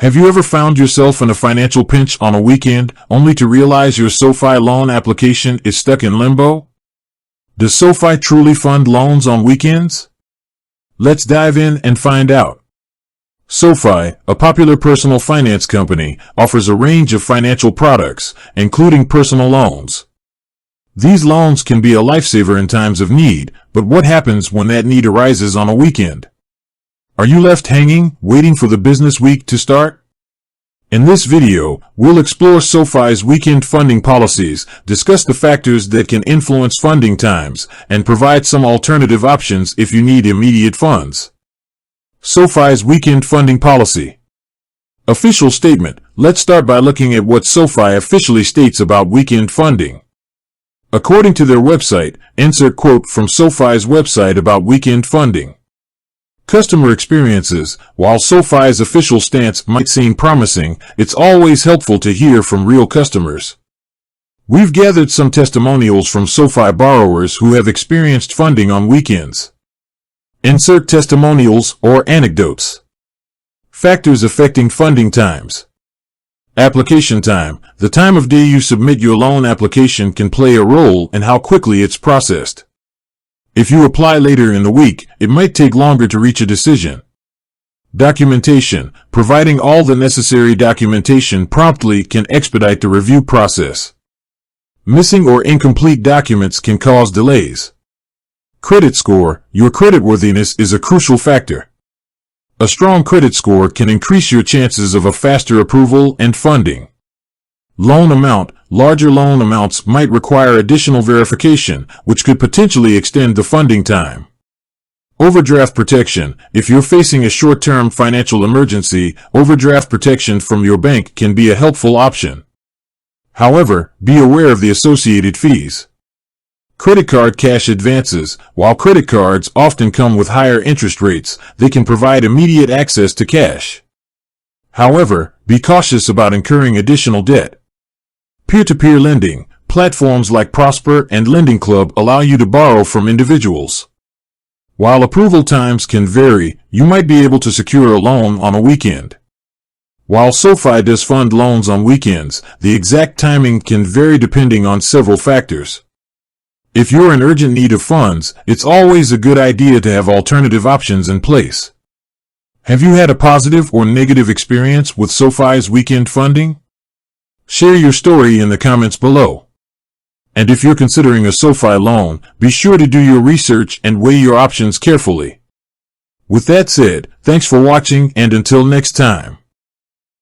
Have you ever found yourself in a financial pinch on a weekend, only to realize your SoFi loan application is stuck in limbo? Does SoFi truly fund loans on weekends? Let's dive in and find out. SoFi, a popular personal finance company, offers a range of financial products, including personal loans. These loans can be a lifesaver in times of need, but what happens when that need arises on a weekend? Are you left hanging, waiting for the business week to start? In this video, we'll explore SoFi's weekend funding policies, discuss the factors that can influence funding times, and provide some alternative options if you need immediate funds. SoFi's weekend funding policy. Official statement. Let's start by looking at what SoFi officially states about weekend funding. According to their website, insert quote from SoFi's website about weekend funding. Customer experiences. While SoFi's official stance might seem promising, it's always helpful to hear from real customers. We've gathered some testimonials from SoFi borrowers who have experienced funding on weekends. Insert testimonials or anecdotes. Factors affecting funding times. Application time. The time of day you submit your loan application can play a role in how quickly it's processed. If you apply later in the week, it might take longer to reach a decision. Documentation. Providing all the necessary documentation promptly can expedite the review process. Missing or incomplete documents can cause delays. Credit score. Your creditworthiness is a crucial factor. A strong credit score can increase your chances of a faster approval and funding. Loan amount. Larger loan amounts might require additional verification, which could potentially extend the funding time. Overdraft protection. If you're facing a short-term financial emergency, overdraft protection from your bank can be a helpful option. However, be aware of the associated fees. Credit card cash advances. While credit cards often come with higher interest rates, they can provide immediate access to cash. However, be cautious about incurring additional debt. Peer-to-peer lending. Platforms like Prosper and Lending Club allow you to borrow from individuals. While approval times can vary, you might be able to secure a loan on a weekend. While SoFi does fund loans on weekends, the exact timing can vary depending on several factors. If you're in urgent need of funds, it's always a good idea to have alternative options in place. Have you had a positive or negative experience with SoFi's weekend funding? Share your story in the comments below. And if you're considering a SoFi loan, be sure to do your research and weigh your options carefully. With that said, thanks for watching, and until next time.